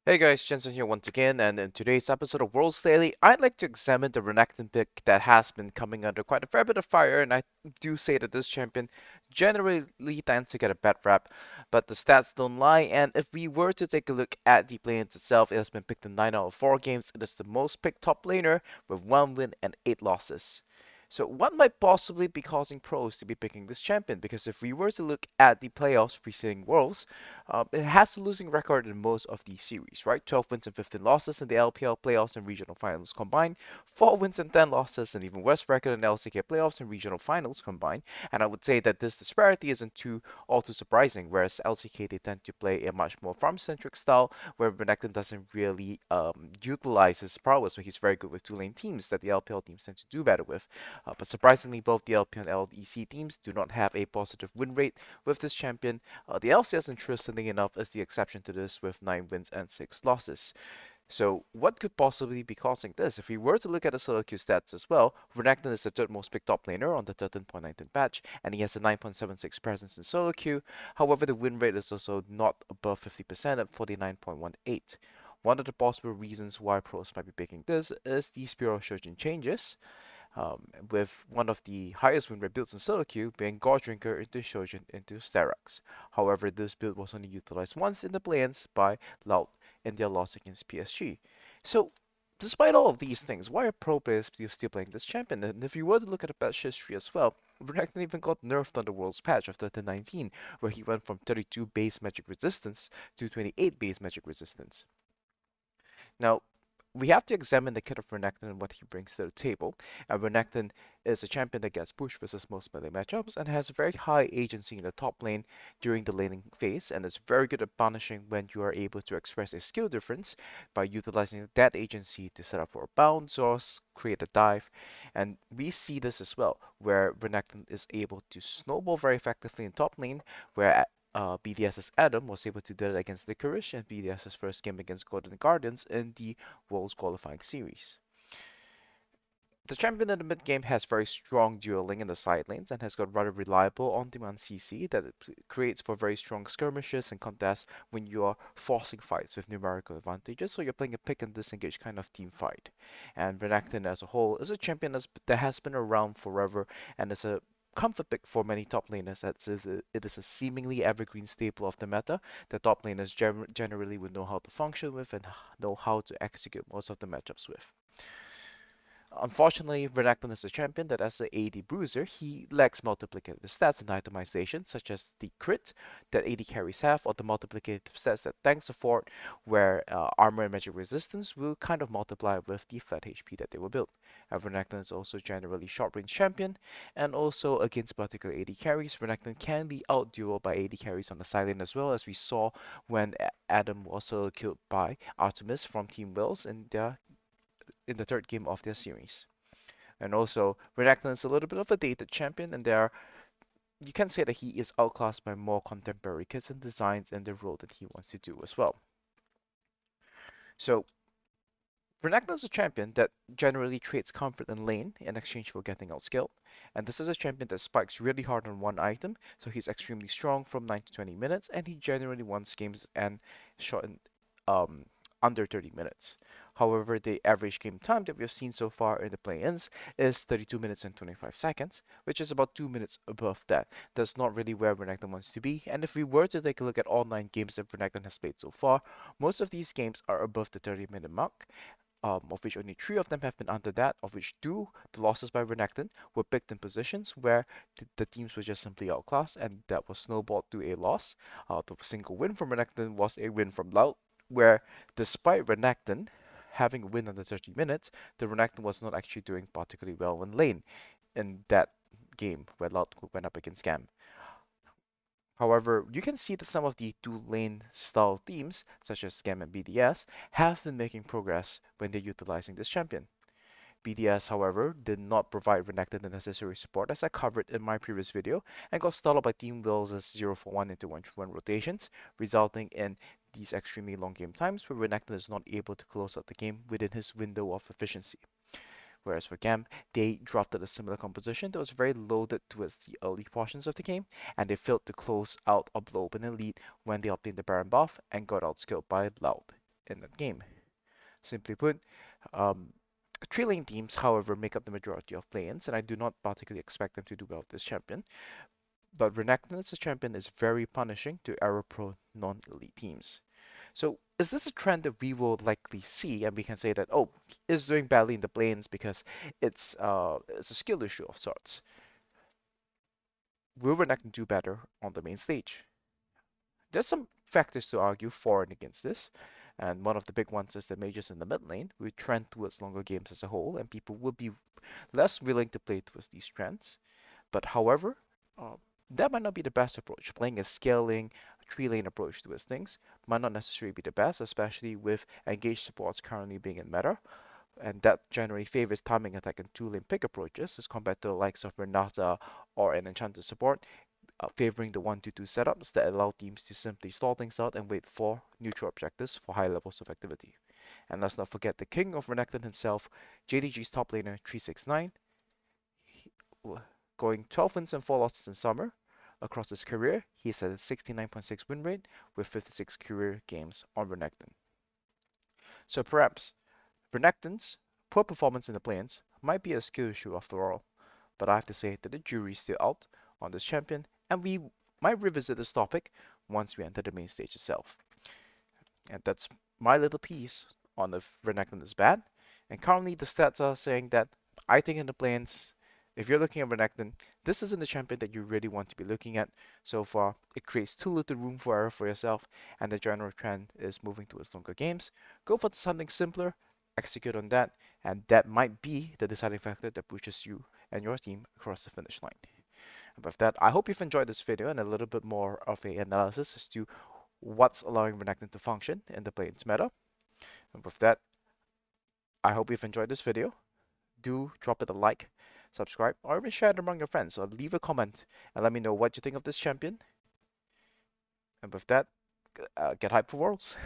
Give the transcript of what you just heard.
Hey guys, Jensen here once again, and in today's episode of World's Daily, I'd like to examine the Renekton pick that has been coming under quite a fair bit of fire, and I do say that this champion generally tends to get a bad rap, but the stats don't lie, and if we were to take a look at the play-ins itself, it has been picked in 9 out of 4 games. It is the most picked top laner with 1 win and 8 losses. So what might possibly be causing pros to be picking this champion? Because if we were to look at the playoffs preceding Worlds, it has a losing record in most of the series, right? 12 wins and 15 losses in the LPL playoffs and regional finals combined, 4 wins and 10 losses, and even worse record in the LCK playoffs and regional finals combined. And I would say that this disparity isn't all too surprising, whereas LCK they tend to play a much more farm-centric style, where Renekton doesn't really utilize his prowess, where he's very good with two-lane teams that the LPL teams tend to do better with. But surprisingly, both the LPL and LEC teams do not have a positive win rate with this champion. The LCS, interestingly enough, is the exception to this with 9 wins and 6 losses. So, what could possibly be causing this? If we were to look at the solo queue stats as well, Renekton is the third most picked top laner on the 13.19 patch, and he has a 9.76 presence in solo queue. However, the win rate is also not above 50% at 49.18. One of the possible reasons why pros might be picking this is the Spear of Shojin changes, with one of the highest win rate builds in solo queue being Goddrinker into Shojin into Sterak's. However, this build was only utilized once in the play-ins by Loud in their loss against PSG. So, despite all of these things, why are pro players still playing this champion? And if you were to look at the patch history as well, Renekton even got nerfed on the World's patch of 1319, where he went from 32 base magic resistance to 28 base magic resistance. Now, we have to examine the kit of Renekton and what he brings to the table. And Renekton is a champion that gets pushed versus most melee matchups and has very high agency in the top lane during the laning phase, and is very good at punishing when you are able to express a skill difference by utilizing that agency to set up for a bounce or create a dive. And we see this as well, where Renekton is able to snowball very effectively in top lane, where BDS's Adam was able to do it against Licorice and BDS's first game against Golden Guardians in the Worlds qualifying series. The champion in the mid game has very strong dueling in the side lanes and has got rather reliable on-demand CC that it creates for very strong skirmishes and contests when you are forcing fights with numerical advantages, so you're playing a pick and disengage kind of team fight. And Renekton as a whole is a champion that has been around forever and is a comfort pick for many top laners, as it is a seemingly evergreen staple of the meta that top laners generally would know how to function with and know how to execute most of the matchups with. Unfortunately, Renekton is a champion that as an AD bruiser, he lacks multiplicative stats and itemization, such as the crit that AD carries have, or the multiplicative stats that tanks afford, where armor and magic resistance will kind of multiply with the flat HP that they were built. Renekton is also generally short-range champion, and also against particular AD carries, Renekton can be outdueled by AD carries on the side lane as well, as we saw when Adam was killed by Artemis from Team Wills in the third game of their series. And also, Renekton is a little bit of a dated champion, and you can say that he is outclassed by more contemporary kits and designs and the role that he wants to do as well. So, Renekton is a champion that generally trades comfort and lane in exchange for getting outskilled, and this is a champion that spikes really hard on one item, so he's extremely strong from 9 to 20 minutes, and he generally wins games and shot in um, under 30 minutes. However, the average game time that we've seen so far in the play-ins is 32 minutes and 25 seconds, which is about 2 minutes above that. That's not really where Renekton wants to be, and if we were to take a look at all 9 games that Renekton has played so far, most of these games are above the 30-minute mark, of which only 3 of them have been under that, of which 2, the losses by Renekton, were picked in positions where the teams were just simply outclassed, and that was snowballed to a loss. The single win from Renekton was a win from Loud, where despite Renekton having a win under 30 minutes, the Renekton was not actually doing particularly well in lane in that game where Loud went up against Scam. However, you can see that some of the two-lane style teams, such as Scam and BDS, have been making progress when they're utilizing this champion. BDS, however, did not provide Renekton the necessary support, as I covered in my previous video, and got stalled by Team Will's 0 for 1 into 1 1 rotations, resulting in these extremely long game times where Renekton is not able to close out the game within his window of efficiency. Whereas for Gam, they drafted a similar composition that was very loaded towards the early portions of the game, and they failed to close out a blow open lead when they obtained the Baron buff and got outskilled by Loud. in that game. Simply put, um, Tree lane teams, however, make up the majority of play-ins, and I do not particularly expect them to do well with this champion. But Renekton as a champion is very punishing to error-prone non-elite teams. So is this a trend that we will likely see, and we can say that, oh, he is doing badly in the lanes because it's a skill issue of sorts? Will Renekton do better on the main stage? There's some factors to argue for and against this, and one of the big ones is that mages in the mid lane will trend towards longer games as a whole, and people will be less willing to play towards these trends. But however, uh, that might not be the best approach. Playing a scaling, tree lane approach towards things might not necessarily be the best, especially with engaged supports currently being in meta, and that generally favors timing attack and two lane pick approaches as compared to the likes of Renata or an enchanted support, favoring the 1-2 setups that allow teams to simply stall things out and wait for neutral objectives for high levels of activity. And let's not forget the king of Renekton himself, JDG's top laner 369, going 12 wins and 4 losses in summer. Across his career, he has a 69.6 win rate with 56 career games on Renekton. So perhaps Renekton's poor performance in the plains might be a skill issue after all, but I have to say that the jury's still out on this champion, and we might revisit this topic once we enter the main stage itself. And that's my little piece on if Renekton is bad. And currently the stats are saying that I think in the plains, if you're looking at Renekton, this isn't the champion that you really want to be looking at so far. It creates too little room for error for yourself, and the general trend is moving towards longer games. Go for something simpler, execute on that, and that might be the deciding factor that pushes you and your team across the finish line. And with that, I hope you've enjoyed this video and a little bit more of a analysis as to what's allowing Renekton to function in the Plains meta. And with that, I hope you've enjoyed this video. Do drop it a like, subscribe, or even share it among your friends, or leave a comment and let me know what you think of this champion. And with that, get hyped for Worlds.